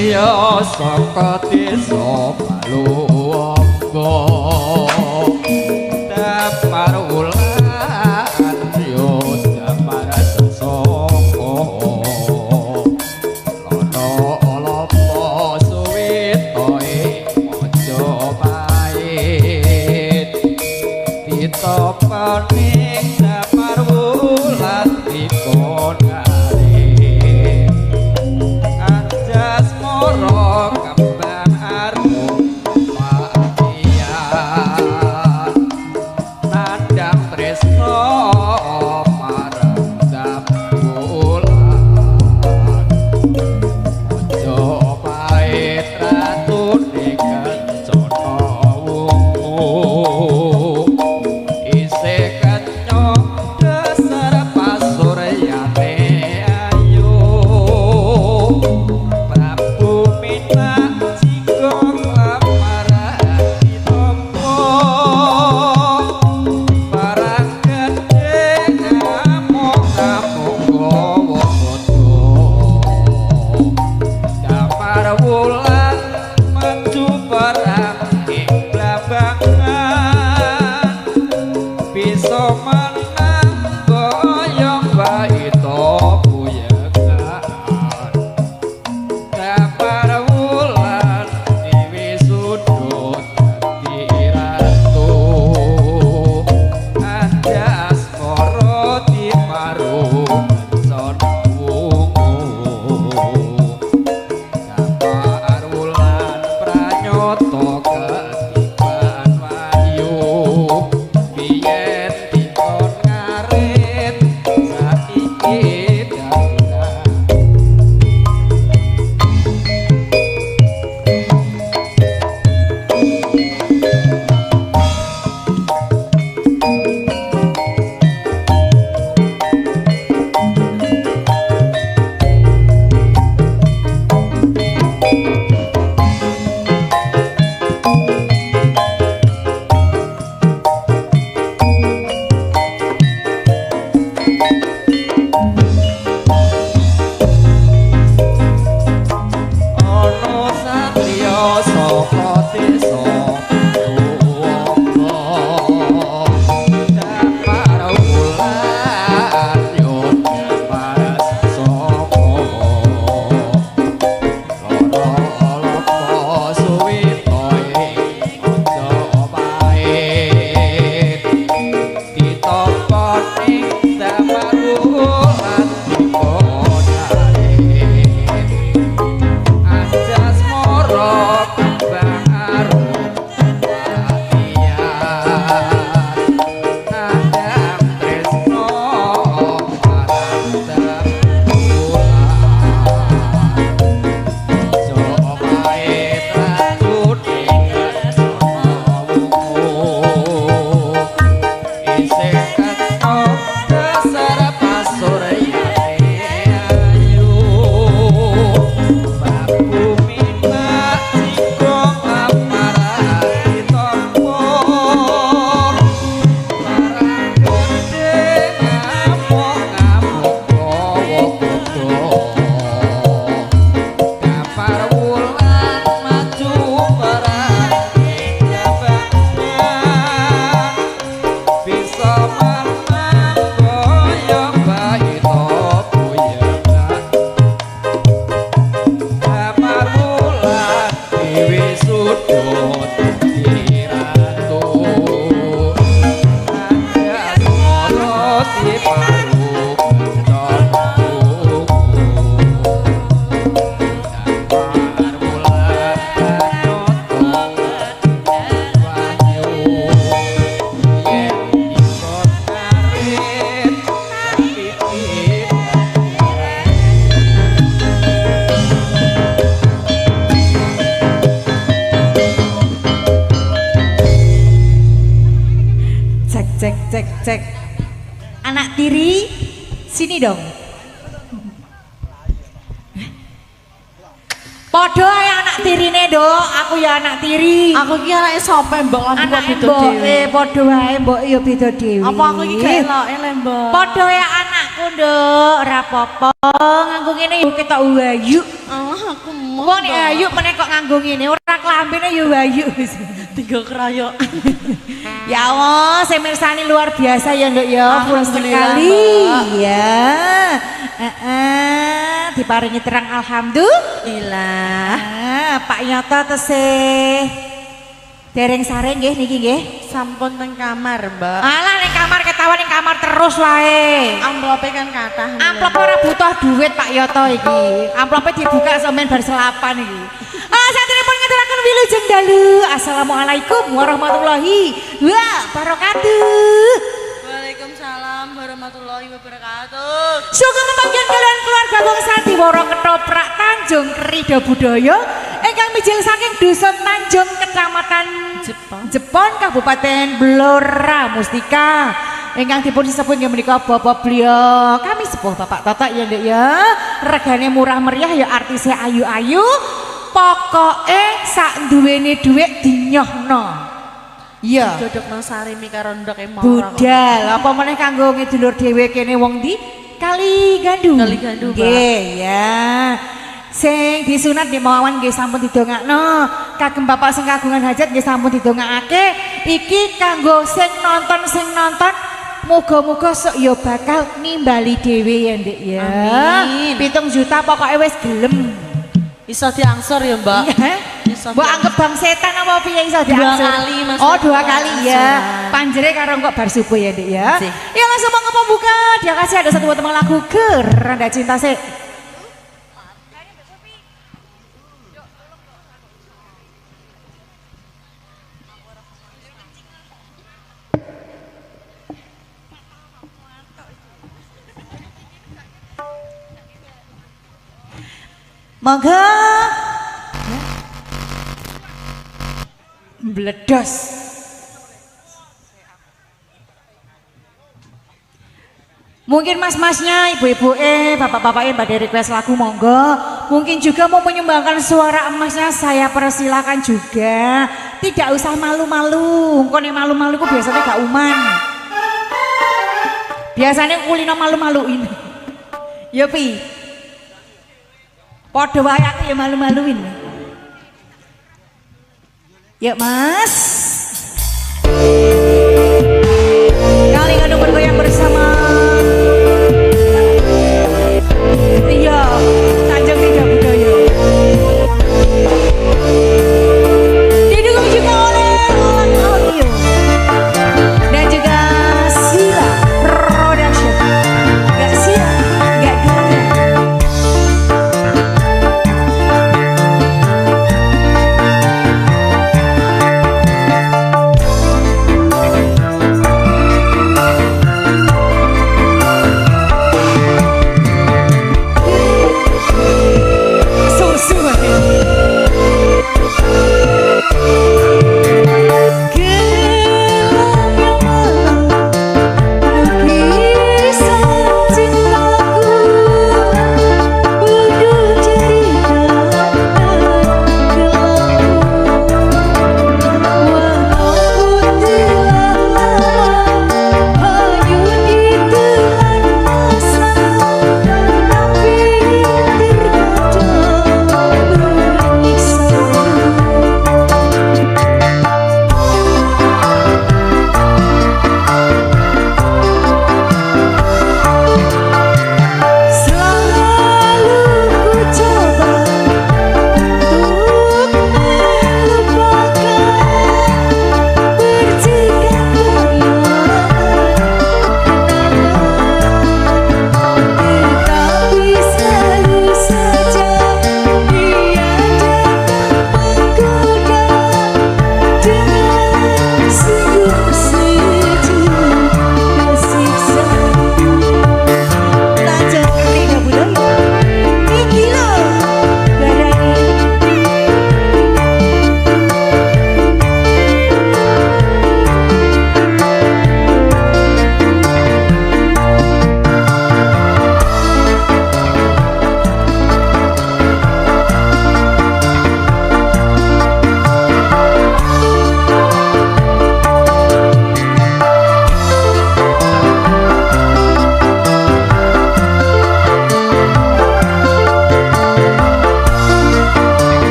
satria saka desa Paluangga Damar wulan yo damar sesoko lono lopo suwitoe Majapahit ditopaning damar wulan dikon kembang arung pakian nandang tresno marang dapulan Majapahit ratune kencana wungu isih kenyong dasar pasuryane ayu cek. Anak tiri, sini dong. Podo ya anak tirine dok, aku ya anak tiri. Aku ki anake sapa mbok lan kok beda dhewe. Podo wae mbok ya beda dhewe. Apa aku iki gak eloke le mbok. Podo ya anakku aku nduk ora apa-apa nganggo ngene yo ketok wayu. Oh, aku mau. Wong nek ayu meneh kok nganggo ngene ora klambine yo wayu. Tiga kroyok. Ya Allah, semirsani luar biasa ya nduk ya. Puas Alhamdulillah, sekali. Mbak. Ya. Diparingi terang alhamdulillah. Pak Nyoto tesih dereng sare nggih niki nggih. Sampun teng kamar, Mbak. Alah ning kamar ketawa ning kamar terus wae. Amplope kan kathah. Amplop ora butuh duit Pak Yoto iki. Amplope dibuka sampean bar selapan iki. Satripun ngaturaken wilujeng dalu. Assalamualaikum warahmatullahi wabarakatuh. Waalaikumsalam warahmatullahi wabarakatuh. Sugeng pemanggihan kalian keluarga Wong Sandiwara Ketoprak Tanjung Krida Budaya ingkang mijil saking Dusun Tanjung Kecamatan Jepon Kabupaten Blora Mustika ingkang dipun disebut nggih menika Bapak beliau kami sepuh Bapak Toto ya Nduk ya. Regane murah meriah ya artise ayu-ayu. Pokoke sak duwene dhuwit dinyohno. Iya. Dodokno sarimi karo ndoke mara. Budal apa meneh kanggo ngedulur dhewe kene wong ndi? Kali Gandu. Kali Gandu, Mbak. Nggih, ya. Sing disunat nggih mawon nggih sampun didongakno. Kagem Bapak sing kagungan hajat nggih sampun didongakake. Iki kanggo sing nonton muga-muga sok ya bakal nimbali dhewe ya Nduk ya. Amin. 7 juta pokoknya wis gelem. Iso diangsur ya, Mbak. Iya. Iso Mbok anggap bang setan apa piye iso Dua diangsur? kali, Mas. Oh, 2 kali ya. Angsuran. Panjere karo kok bar subuh ya, Dik ya. Sih. Ya langsung mau pembuka. Dia kasih ada satu buat teman lagu Keranda Cinta sih. Monggo. Bledos. Mungkin mas-masnya, ibu-ibu bapak-bapaknya pada request lagu monggo. Mungkin juga mau menyumbangkan suara emasnya, saya persilakan juga. Tidak usah malu-malu. Kok nih malu-malu kok biasanya gak uman. Biasanya kulino malu-maluin. Ya pi. Podo wae aku ya malu-maluin. Yuk mas. Kali Gandu bergoyang bersama. Iya, Tanjung Krida Budaya. Didukung juga oleh Alan Audio dan juga Sila Production. Gak Sila, gak goyang.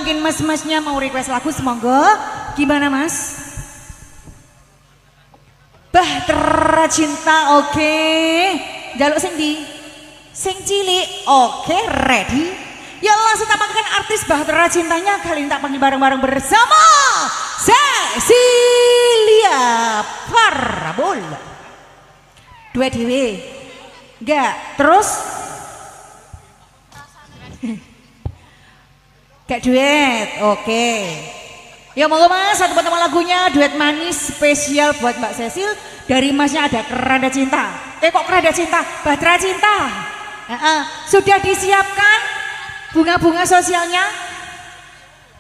mungkin mas-masnya mau request lagu, semoga. Gimana mas? Bahtera Cinta, oke. Jaluk sing di sing cilik, oke, ready. Ya langsung tampilkan artis Bahtera Cintanya. Kali ini tak panggil bareng-bareng bersama Cecilia Parabol. Duet dewe. Enggak, terus gak duet, oke. Ya monggo mas, satu teman lagunya duet manis spesial buat Mbak Cecil. Dari masnya ada Keranda Cinta. Kok Keranda Cinta? Bahtera Cinta. Sudah disiapkan bunga-bunga sosialnya?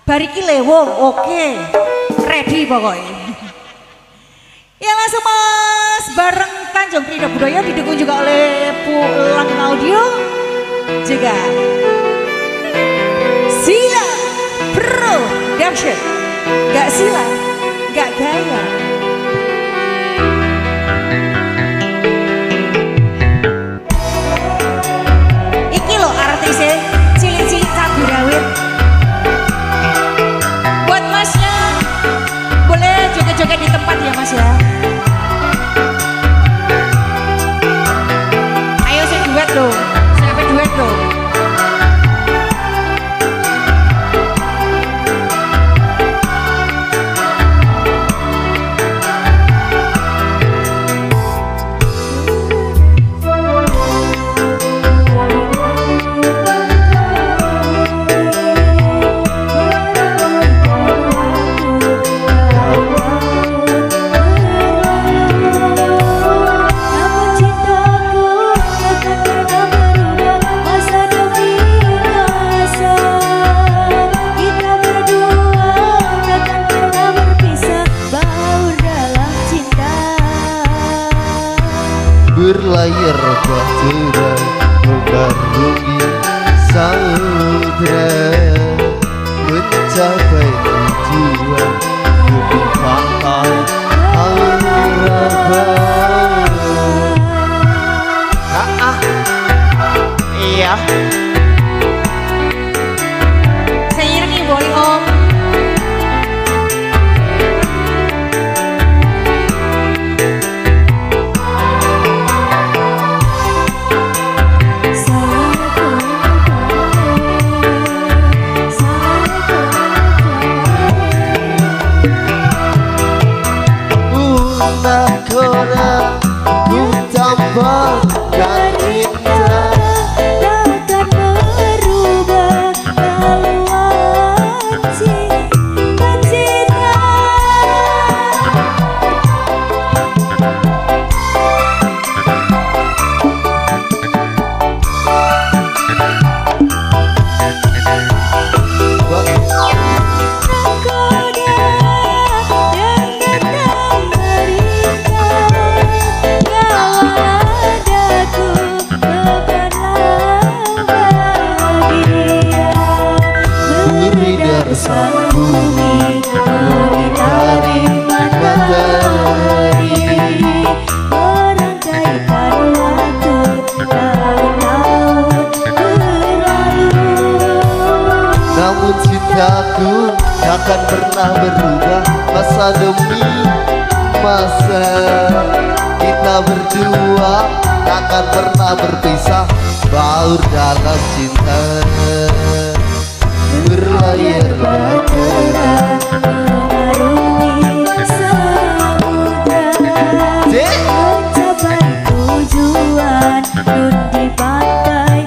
Bariki Lewo, oke. Ready pokoknya. Ya langsung mas, bareng Tanjung Krida Budaya didukung juga oleh Pulang Audio juga Sila Production. Gak sila, gak gaya. Iki lo artisnya cilik-cilik caburawit. Buat masnya boleh joget-joget di tempat ya mas ya. Ayo saya duet loh, siapa duet loh. Berlayar bahtera mengarungi samudra, mencapai tujuan di pantai Arafah. Iya. Saya nyanyi boleh om. Kona ku tambahkan cinta, takkan berubah laluan cinta. Sang bumi menitari matahari, merangkaikan waktu tahun-tahun berlalu. namun cintaku takkan pernah berubah masa demi masa. Kita berdua takkan pernah berpisah, baur dalam cinta. Berlayar Bahtera mengarungi samudra, mencapai tujuan nun di pantai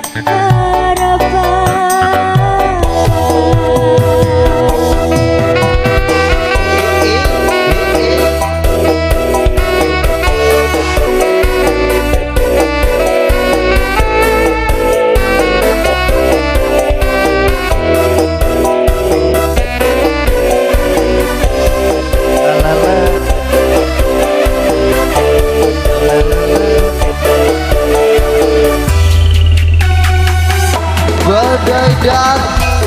badai dan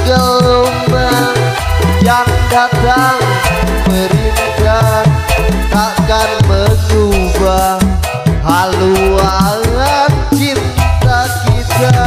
gelombang yang datang merindah takkan mengubah haluan cinta kita.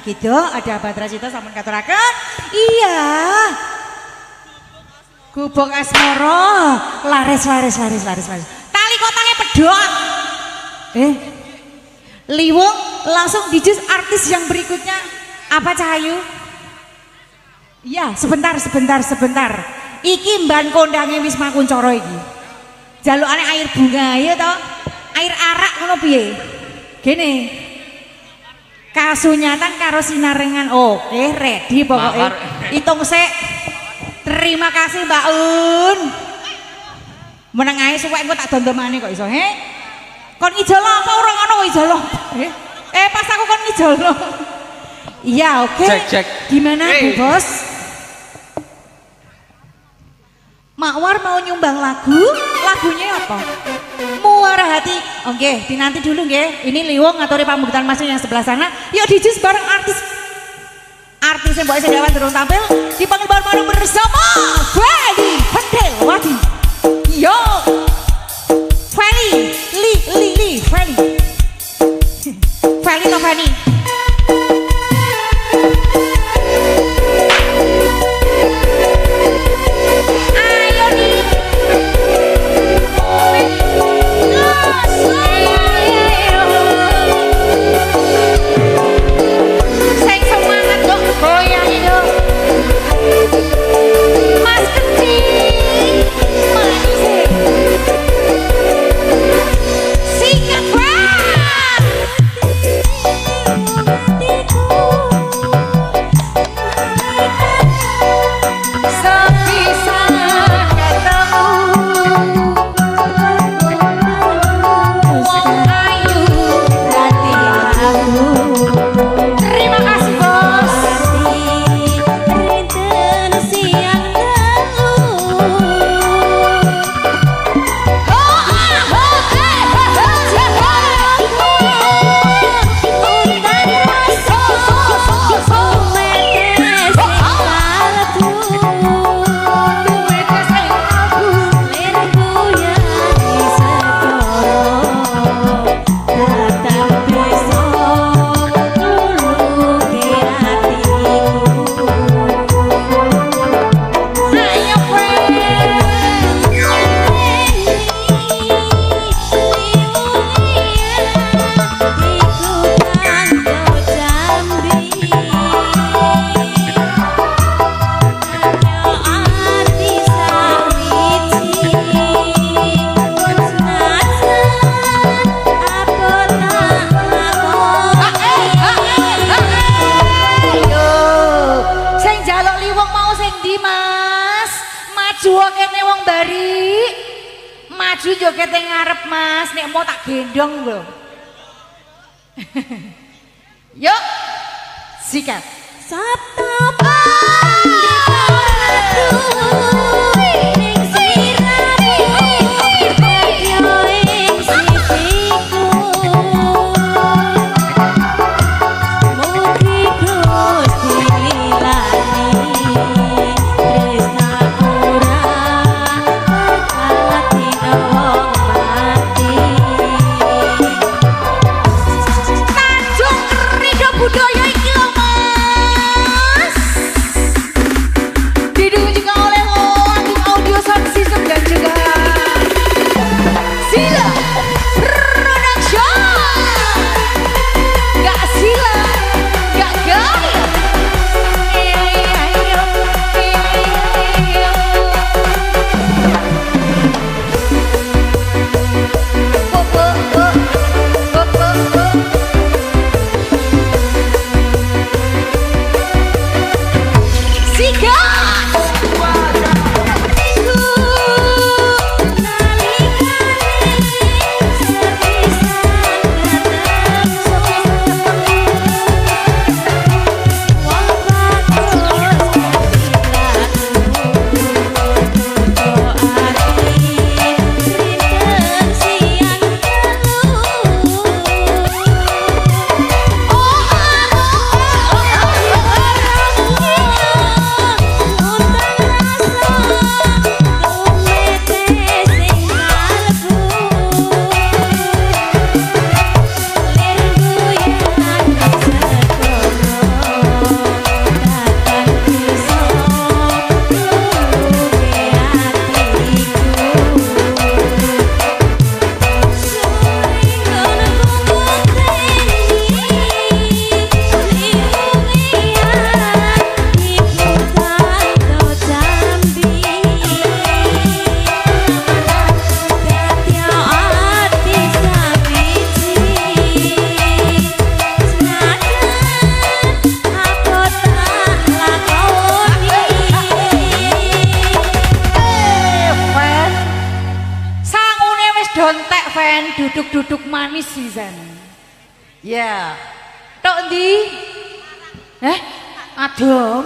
Mbak Gido, ada Badra Cita sampun katuraken. Iya. Gubuk asmara, laris. Tali kotane pedot. Liwung langsung dijus artis yang berikutnya. Apa Cahayu? Iya, sebentar. Iki mban kondange wis makuncoro iki. Jalukane air bunga ya toh. Air arak ngono piye? Gini. Kasunyatan karo sinarengan. Oke, ready pokoknya. Hitung sik. Terima kasih Mbak Un. Meneng ae suwek engko tak dondomane kok iso, he? Kon ngijolo apa ora ngono kok ijolo? Pas aku kon ngijolo. Iya, oke. Cek. Gimana Bu Bos? Makwar mau nyumbang lagu? Lagunya apa? Muara Hati. Oke, dinanti dulu nggih. Ini Liwung ngaturi pambutan Mas yang sebelah sana. Yuk dijus bareng artis yang Mbak Sediawan turun tampil. Dipanggil bareng bersama Feli Pendelwati. Yo, Feli, Feli no Feli. Maju joget yang ngarep Mas, nek mau tak gendong lho. Yuk, sikat. Sabtu pandi ning sirane yo ing sisiku mugi Gusti lilani tresnaku ora ati wong mati. Tanjung Ridho Budaya iki lho Mas. Didukung juga oleh Agung Audio Sound System dan juga Sila Production. Gak sila, gak gaya. Sikat! Oh duduk-duduk manis sisan. Ya. Tok ndi? Adem.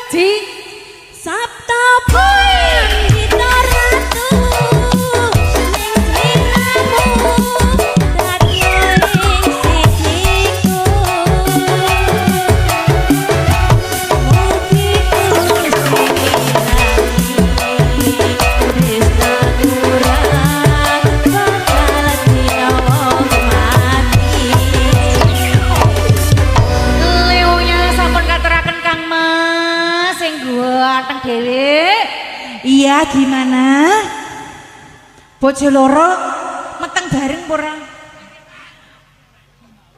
Ji, Sabta poin kita ratu ning sliramu dadi ing sisiku mugi tresna kurang bakal dinawong mati. leunya sampun katuraken Kang Mas sing ganteng dhewe. Iya, gimana? Bojo loro meteng bareng ora?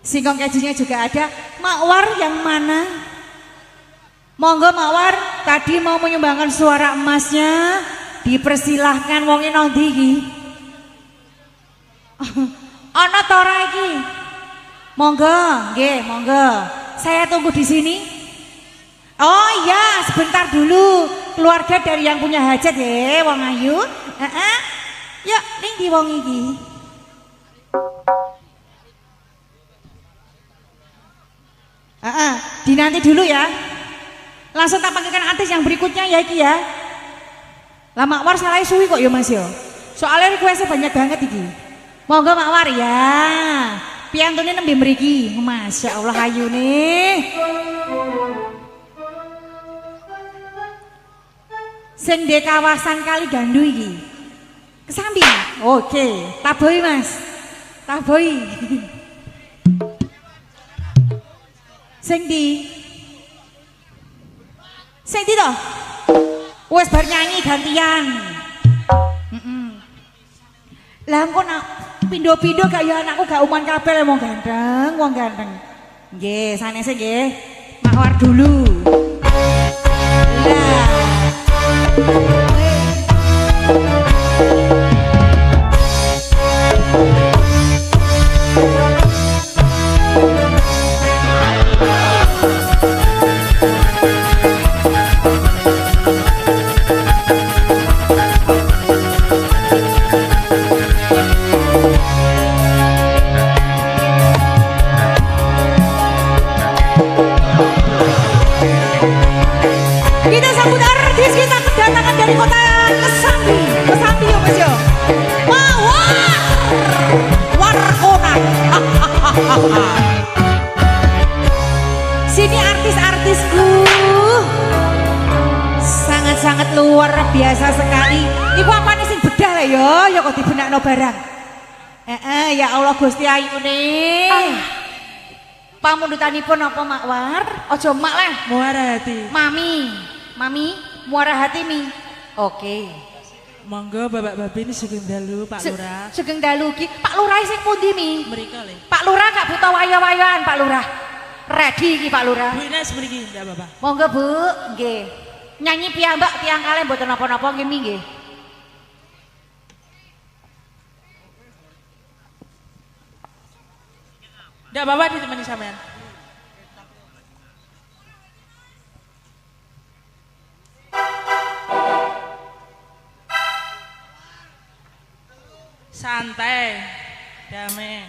Singkong kejunya juga ada. Makwar yang mana? Monggo Makwar, tadi mau menyumbangkan suara emasnya. Dipersilahkan wonge nang ndi iki? Ana ta ora iki? Monggo, nggih, monggo. Saya tunggu di sini. Oh iya, sebentar dulu. Keluarga dari yang punya hajat ya, wong ayu. Yuk, ning di wong iki. Dinanti dulu ya. Langsung tak panggilkan artis yang berikutnya ya iki ya. Lah Makwar salah suwi kok ya Mas yo. Soalnya requestnya banyak banget iki. Monggo Makwar ya. Piantune nembe mriki. Masya Allah ayu nih. Sing di kawasan Kali Gandu iki. Kesambi. Oke, taboi Mas. Taboi. Sing di toh? Wes bar nyanyi gantian. Lah engko nak pindo-pindo gak ya anakku gak uman kabeh wong ganteng, wong ganteng. Nggih, sanese nggih. Makwar dulu. Lah. Kita sambut artis kita kedatangan dari kota Kesambi. Kesambi ya Mas yo. Mawar Warkona. Sini artis-artisku. Sangat-sangat luar biasa sekali. Iku apa nih sing bedah lah yo, ya kok dibenakno barang. Ya Allah Gusti Ayu nih. Pamundutanipun apa Makwar? Ojo mak lah. Muara hati. Mami, muara hati mi. Oke. Monggo Bapak Babi ini sugeng dalu Pak Lurah. Sugeng dalu ki. Pak Lurah sing pundi mi? Mereka le. Pak Lurah gak butuh wayo-wayoan Pak Lurah. Ready ki Pak Lurah. Bu ini seperti ndak Bapak. Monggo Bu, nggih. Nyanyi piyambak tiang kalih mboten napa-napa nggih mi nggih. Ndak Bapak ditemani sampean. Santai, damai.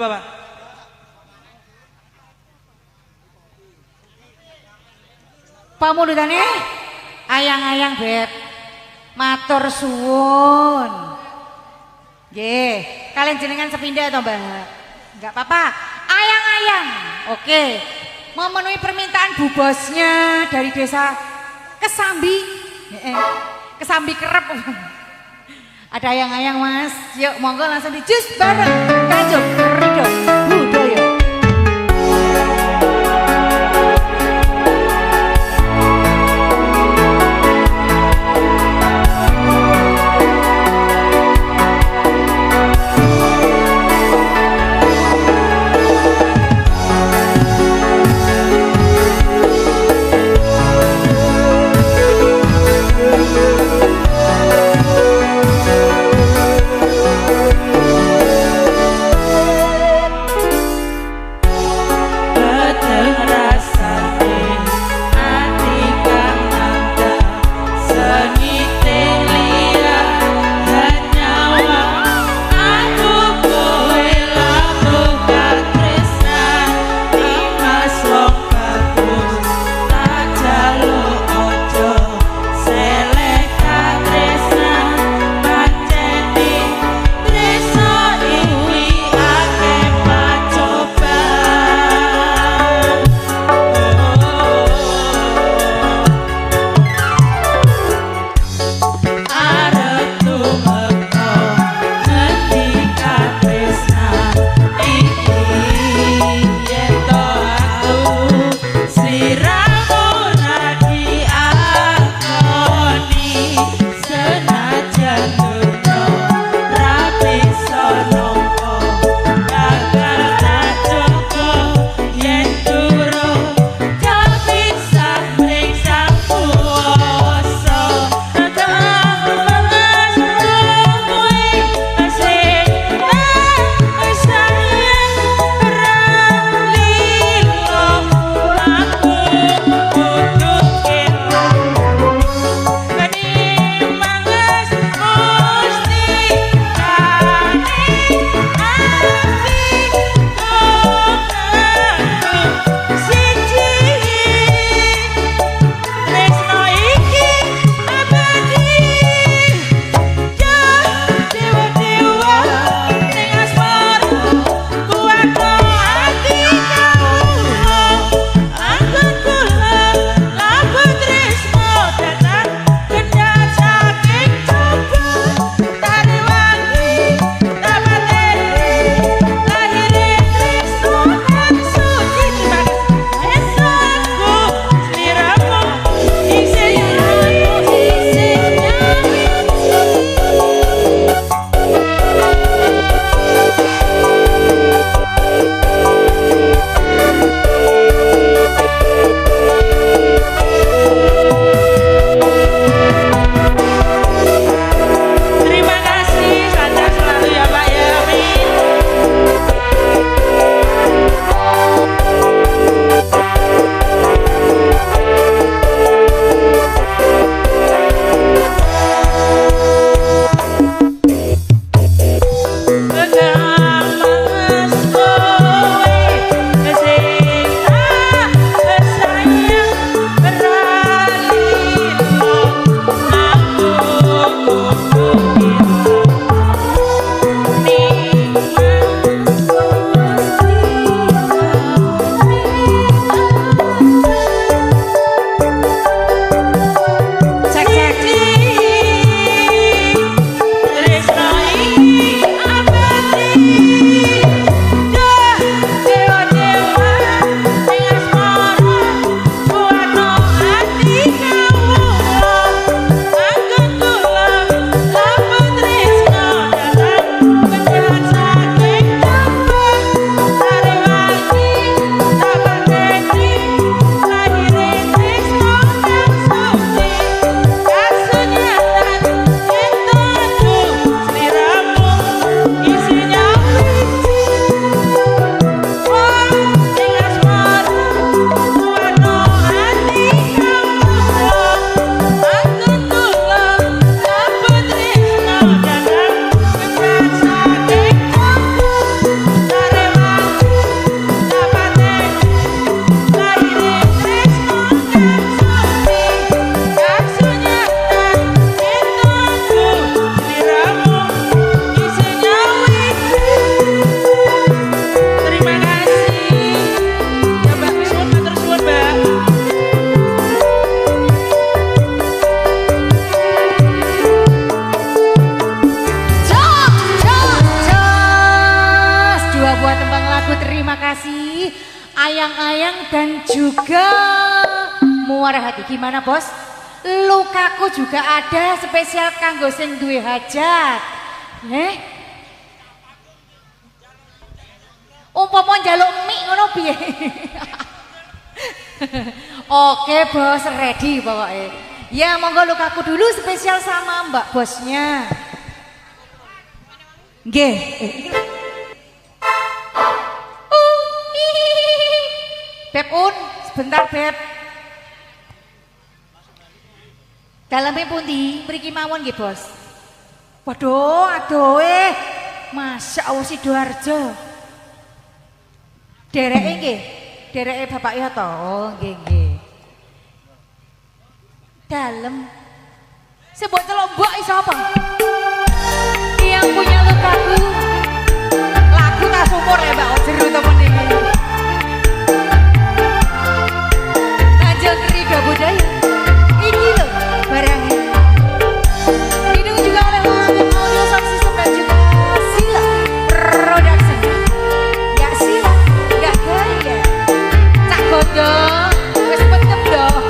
apa-apa. Pamulutane ayang-ayang bet. Matur suwun. Nggih, kalian jenengan sepindah atau Mbak? Enggak apa-apa. Ayang-ayang. Oke. Memenuhi permintaan Bu Bosnya dari desa Kesambi. Kesambi Kerep. Ada ayang-ayang Mas. Yuk monggo langsung dijus bareng Kanjeng Ridho Budoyo. juga muara hati. Gimana bos? Lukaku juga ada spesial kanggo sing duwe hajat. Umpama njaluk mie ngono piye? Oke bos, ready pokoknya. Ya monggo lukaku dulu spesial sama mbak bosnya. Nggih. Beb Un, sebentar Beb. Daleme pundi? Mriki mawon nggih bos. Waduh, adohe. Masya Allah Sidoarjo. Dereke nggih. Dereke Bapak Yoto. Oh, nggih nggih. Dalem. Sebut celok mbok iso apa? Yang punya lukaku. Lagu tak sumur ya Mbak Ojeru temen iki. Tanjung Ridho Budaya. Ini lho barangnya. Didung juga oleh Wagen Audio Sound System dan juga Sila Production. Gak Sila, gak gaya. Cak godong, wes petem dong.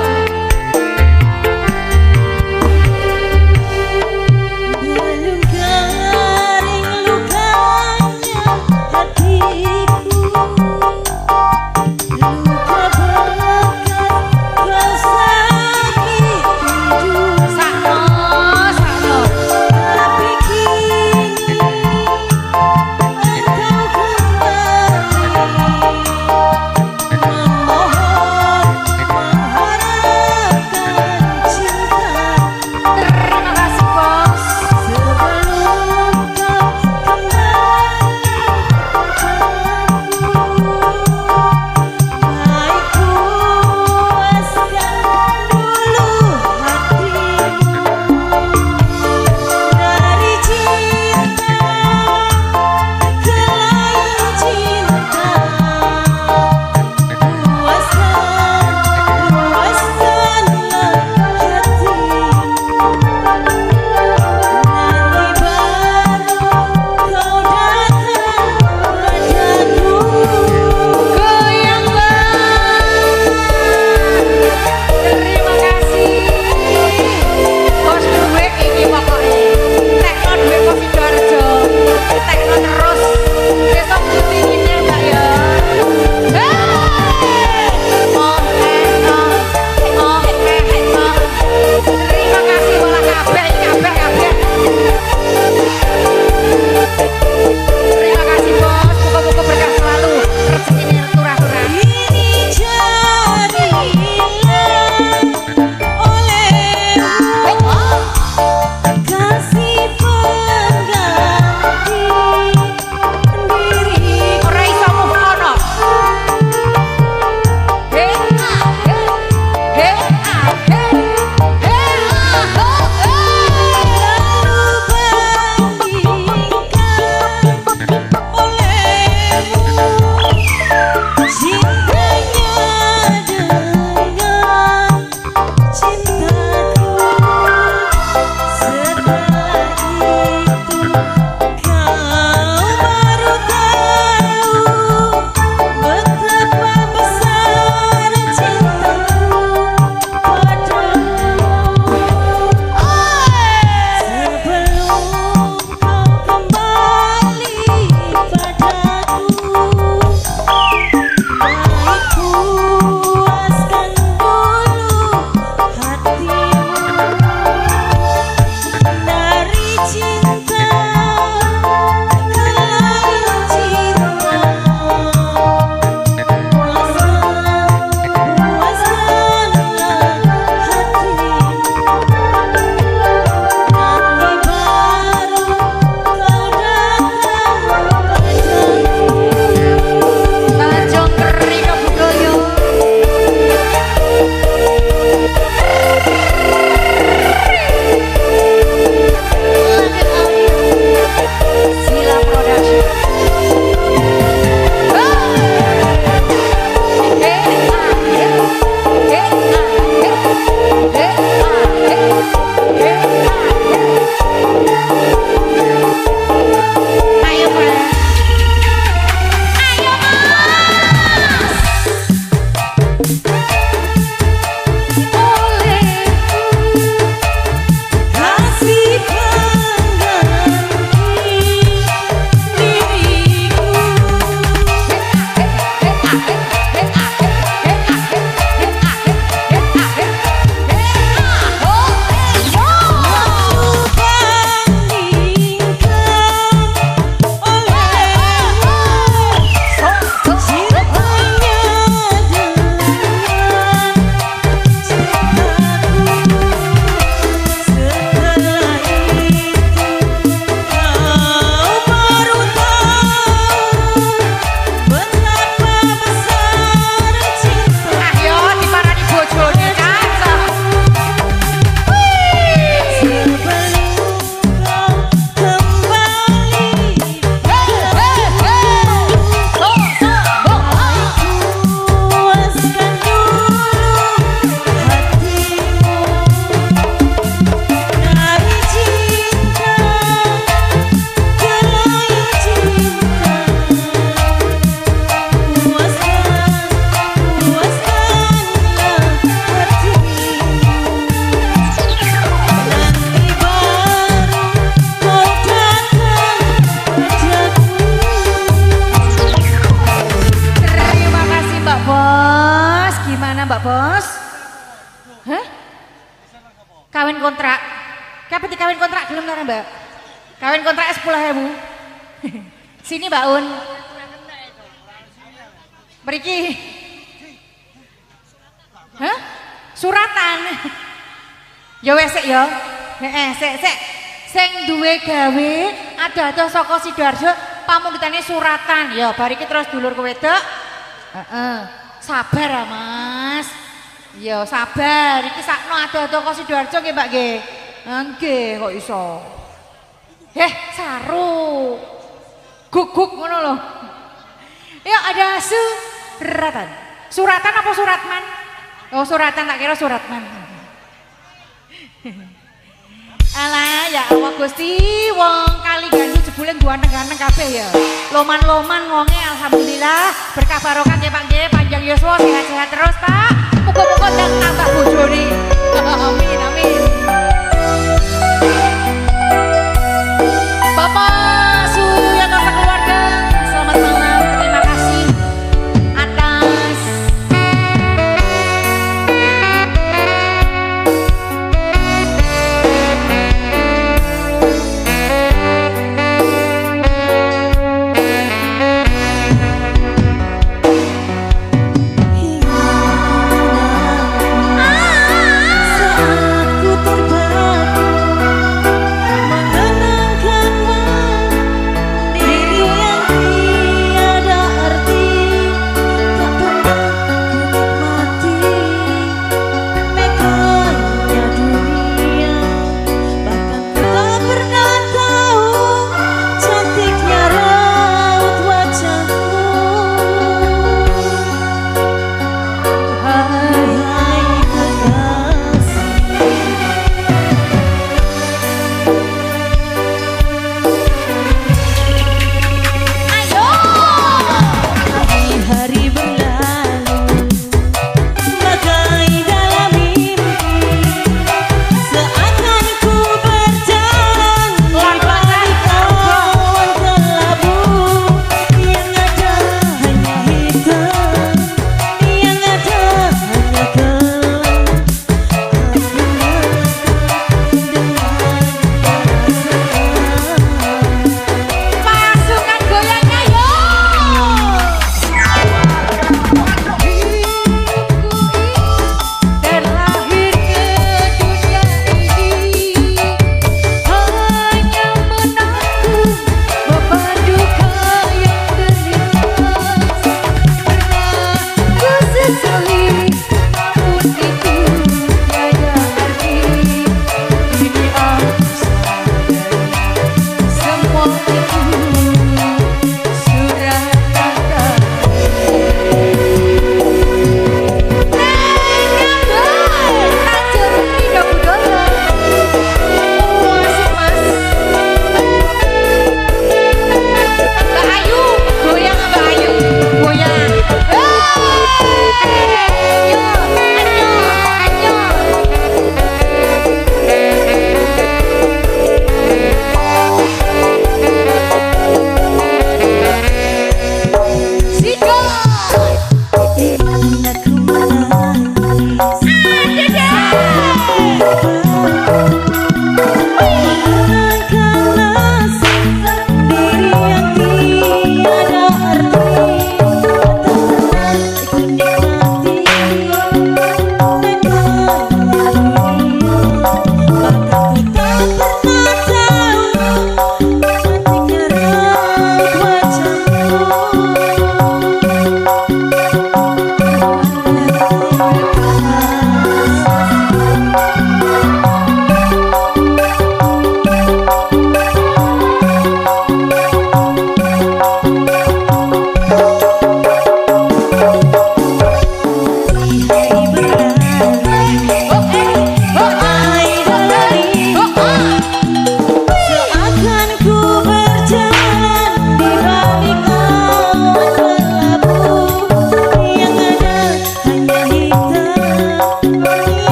Kapan dikawin kontrak gelem ta Mbak? Kawin kontrak 10.000. Sini Mbak Un. Mriki. Hah? Suratan. Ya wes sik ya. Sik. Sing duwe gawe ada saka Sidoarjo pamundhutane suratan. Ya bar iki terus dulur kowe wedok. Heeh. Sabar ah Mas. Ya sabar, iki sakno ada kok Sidoarjo nggih Mbak nggih. Nggih kok iso. Saru. Guguk ngono lho. Ya ada suratan. Suratan apa suratman? Oh suratan tak kira suratman. Alah ya Allah Gusti, wong kali gandu jebule ganteng-ganteng kabeh ya. Loman-loman wonge alhamdulillah berkah barokah nggih Pak nggih, panjang yuswa sehat-sehat terus Pak. Muga-muga ndang tambah bojone. Amin amin. Bapak Suyanto keluarga, selamat malam. Terima kasih atas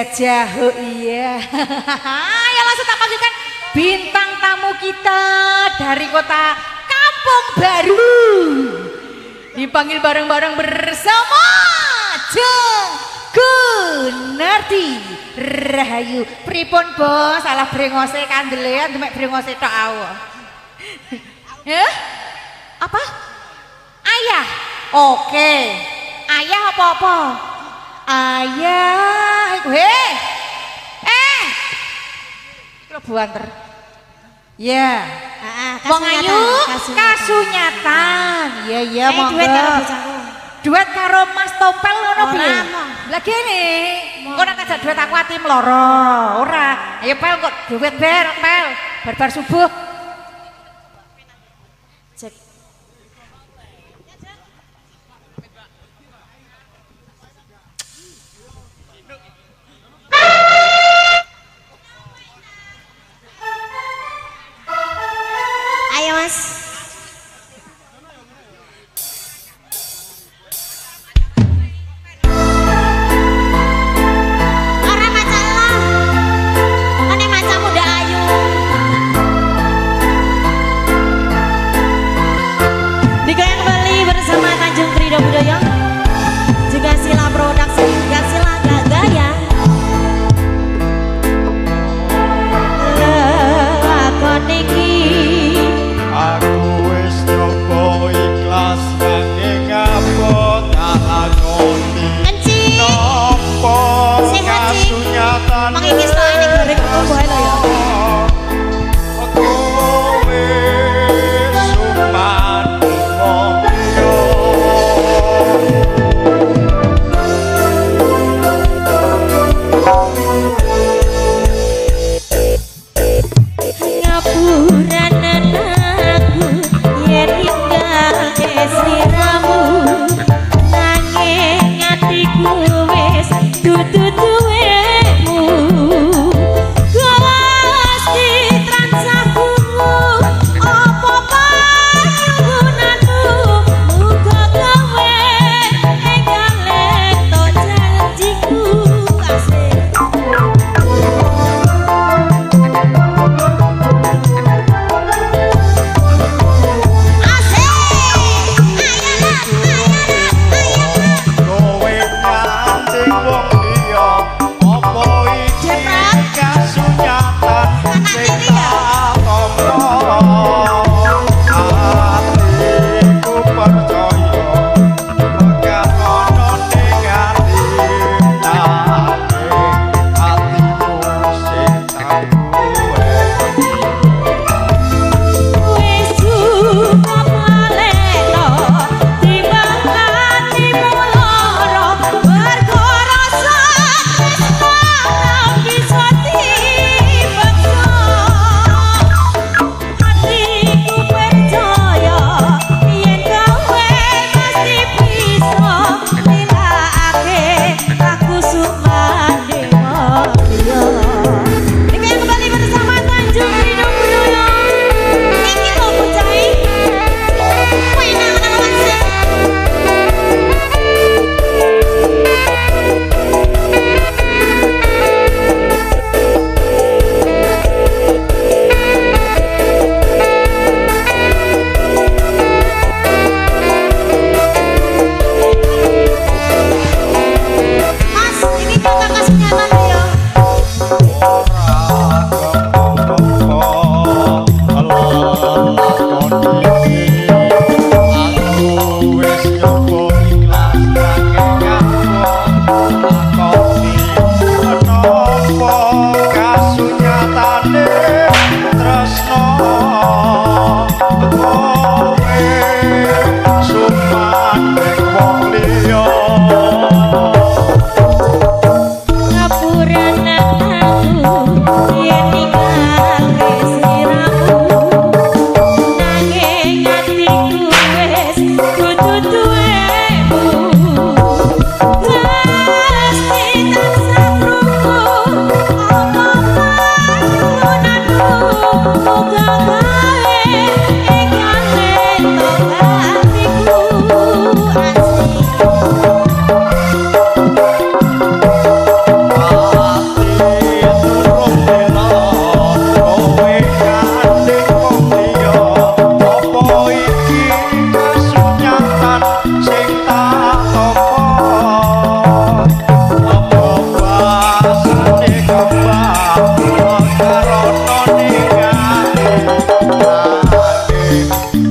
aja. Oh iya. Ya langsung tak panggilkan bintang tamu kita dari kota Kampung Baru. Dipanggil bareng-bareng bersama Jeng Gunardi Rahayu. Pripun bos, salah brengose kandelean demek brengose tok awo. Heh? Apa? Ayah. Oke. Ayah apa-apa? Ayah. Heh. Kira buanter. Ya. Wong ayu kasunyatan. Iya iya monggo. Duet karo bojoku. Duet karo Mas Tompel ngono piye? Lah kene. Engko nek ajak duet aku ati mloro. Ora. Ayo pel kok duet pel. Bar subuh. Cek. Ayo Mas. Ora masalah. Ane macamu ndak ayu.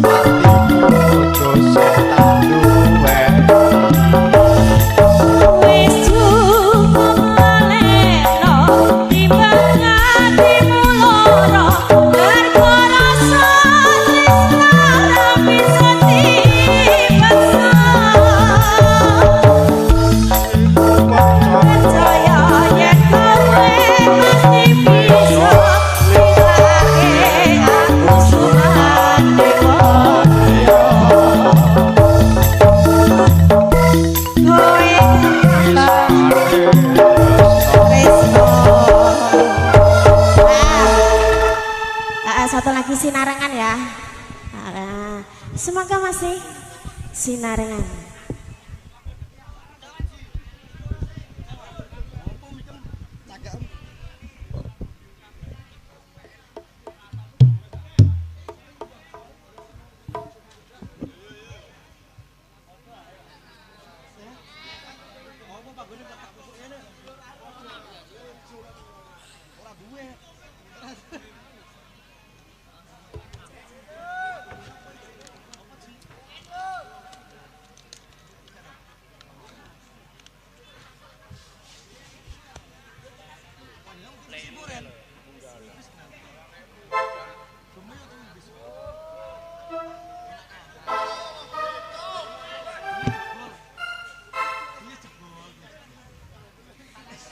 bojo sing tak duwe Wis cukup ngaleno timbang atimu loro mergo rasa tresna bisa dipaksa percaya yen kowe mesti bisa nilai aku surat dewa satu lagi sinarengan ya. Semoga masih sinarengan.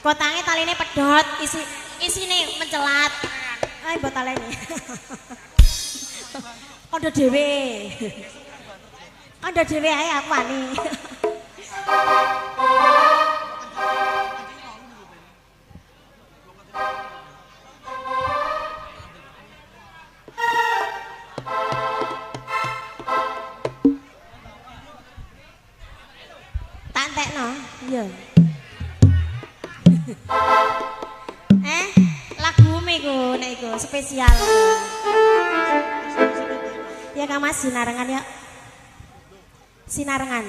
Kotange taline pedhot, isine mencelat. Ai mbok taleni. Ondo dhewe. Ondo dhewe ae aku wani. Tak entekno. Iya. Lagu iku nek iku spesial. Ya Kang Mas sinarengan ya. Sinarengan.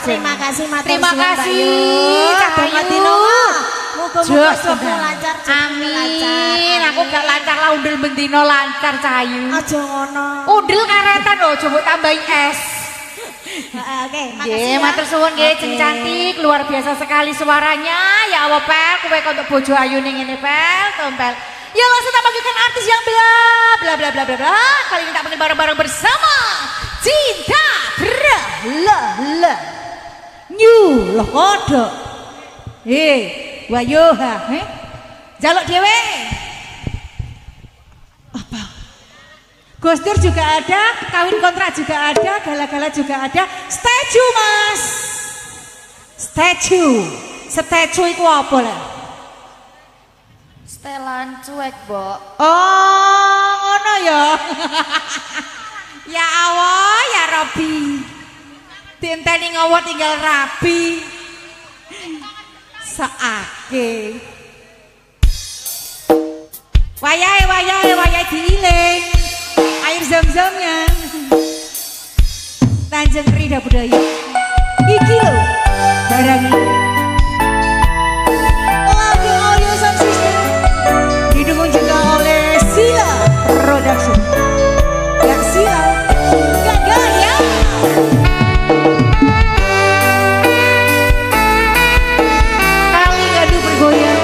Terima kasih matur Terima suwun, Mbak kasih Yu. Kak Mbak Bayu. Tino. Muga-muga Jos, jopo bener. lancar, jopo Amin. lancar. Aku gak lancar lah undel bendino lancar Cahayu. Aja ngono. Undel karetan loh, coba tambahin es. Oke, makasih Nggih, ya. matur suwun nggih, Oke. Jeng cantik, luar biasa sekali suaranya. Ya Allah, Pel, kowe kok untuk bojo ayu ning ngene, Pel, tompel. Ya langsung tak panggilkan artis yang bla bla bla bla bla bla. Kali ini tak panggil bareng-bareng bersama Cinta Bra Nyu loh kodok. Wayo ha, jaluk dhewe. Apa? Gosdur juga ada, kawin kontrak juga ada, gala-gala juga ada. Statue Mas. Statue iku apa lah? Setelan cuek, Mbok. Oh, ngono ya. Ya Allah, ya Rabbi. Dienteni ngowo tinggal rapi. Saake. Wayahe diiling. Air zam-zamnya. Tanjung Rida Budaya. Iki lho, barang ini. Lagu audio sound system didukung juga oleh Sila Production. Yang Sila gak gaya. Kali gadu bergoyang.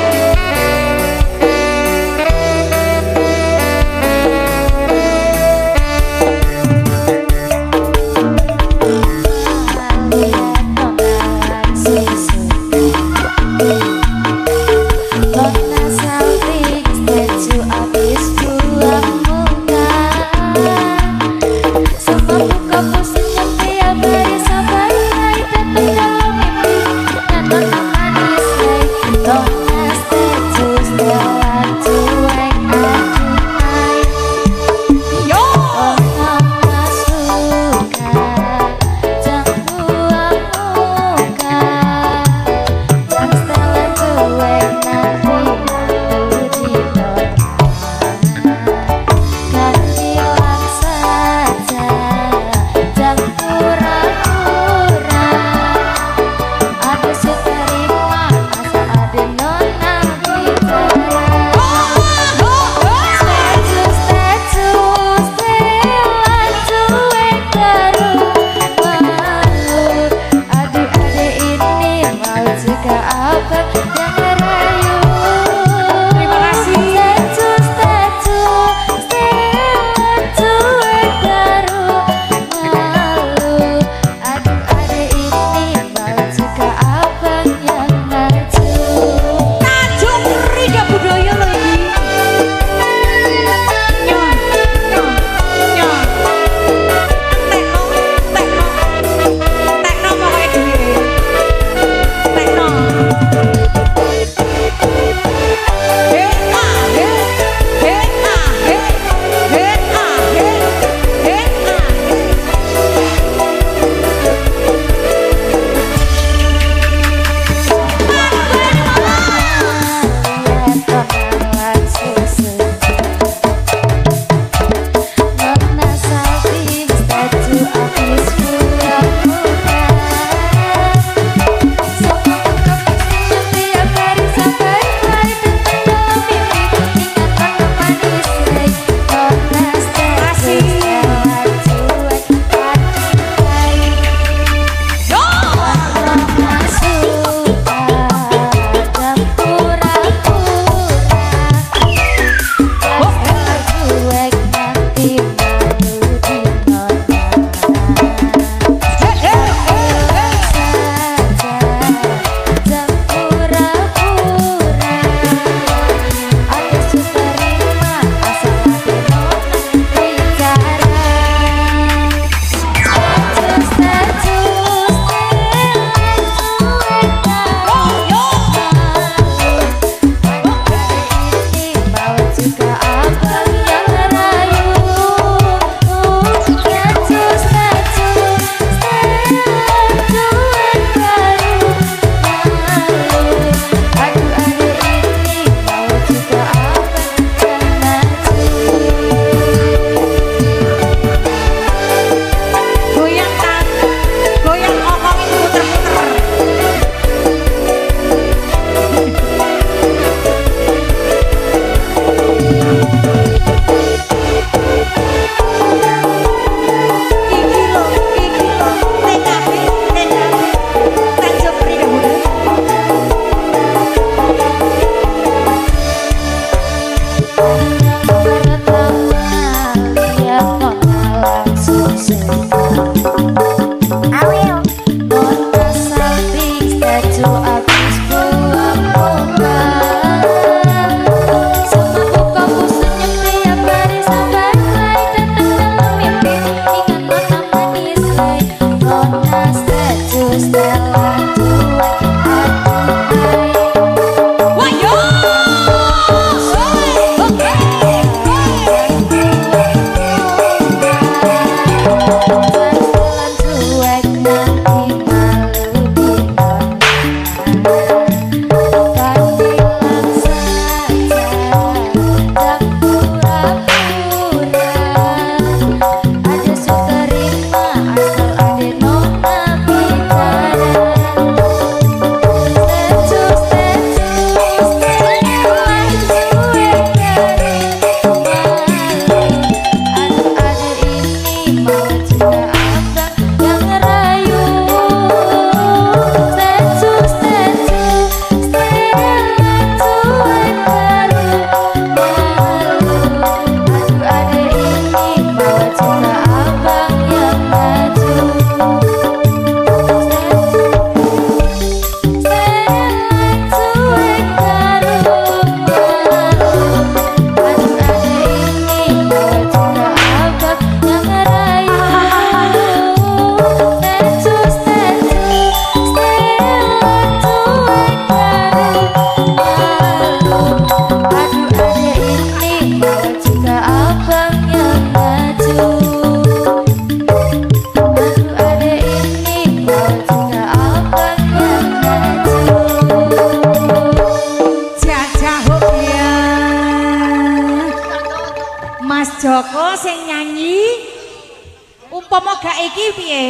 iki piye?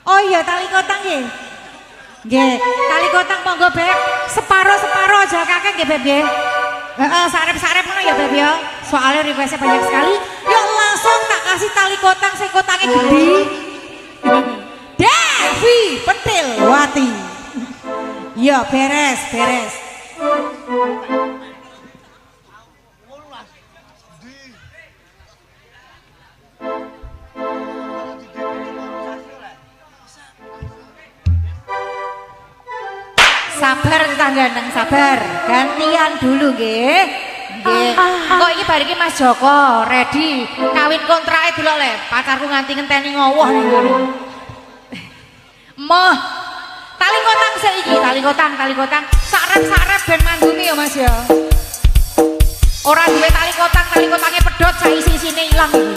Oh iya tali kotang nggih. Nggih, tali kotang monggo Beb. Separo-separo aja kakek nggih Beb nggih. Heeh, sarep-sarep ngono ya Beb ya. Soalnya requestnya banyak sekali. Yuk langsung tak kasih tali kotang sing kotangnya gede. Devi Pentil Wati. Yo beres, beres. Sabar tetangga sabar. Gantian dulu nggih. Nggih. Kok iki bar iki Mas Joko ready kawin kontrake delok le. Pacarku nganti ngenteni ngowoh ning ngono. Moh. Tali kotang sik iki, tali kotang. Sarep-sarep ben mandumi ya Mas ya. Ora duwe tali kotangnya pedhot sak isi-isine ilang iki.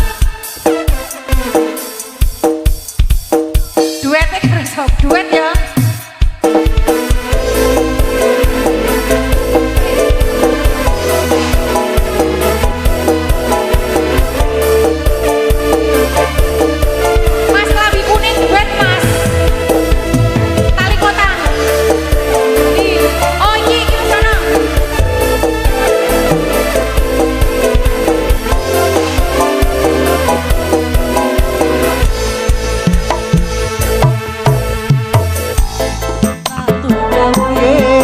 Duete kerso, duet ya. Mas Labi kuning duet Mas. Tali kotang. Oh iya iki sana. Ayo,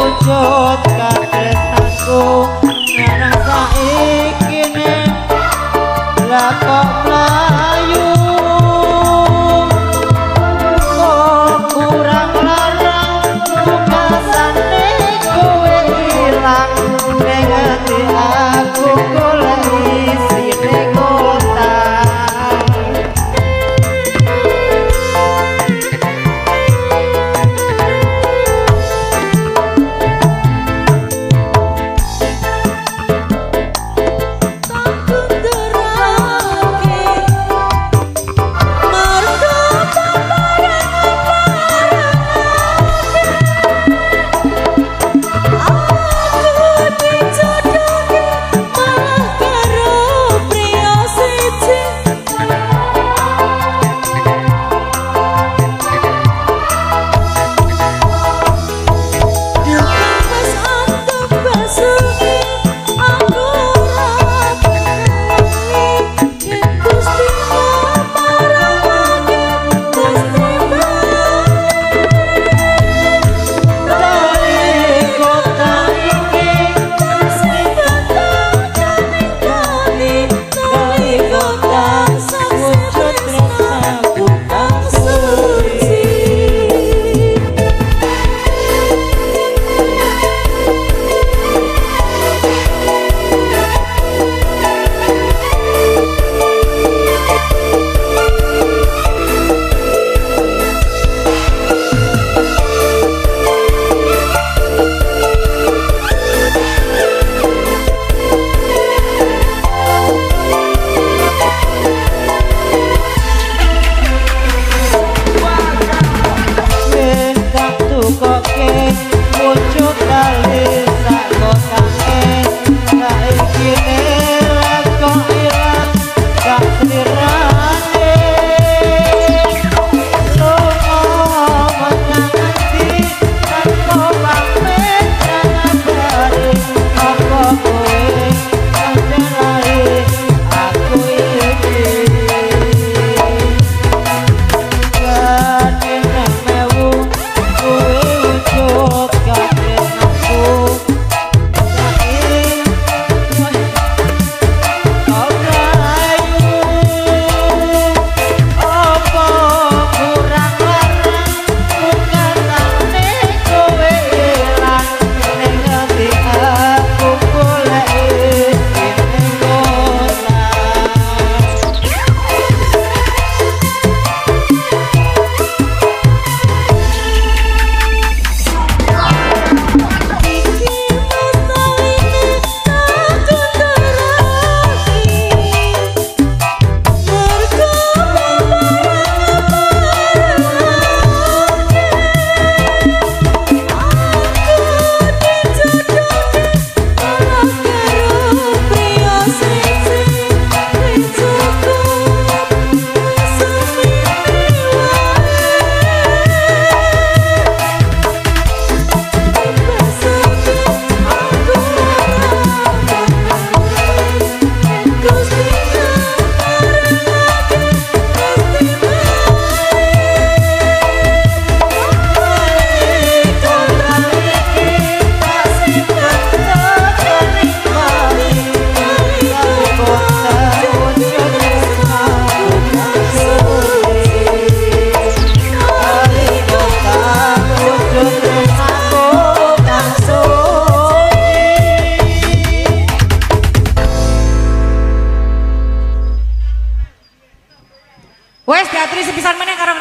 Wujud kadhetanku nang saiki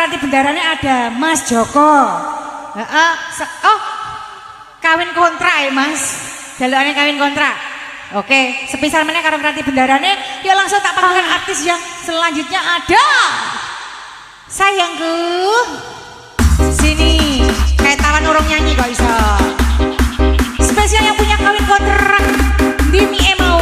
nanti bendarane ada Mas Joko. Heeh. Oh, kawin kontrak ya Mas. Jalukane kawin kontrak. Oke, sepisal meneh karo nanti bendarane, ya langsung tak panggilkan artis yang selanjutnya ada. Sayangku, sini kayak taman urung nyanyi kok iso. Spesial yang punya kawin kontrak, Dimi Emau.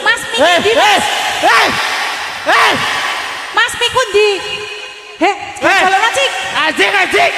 Mas Miki Mas Mikundi. Heh, kalau nacik. Ajik.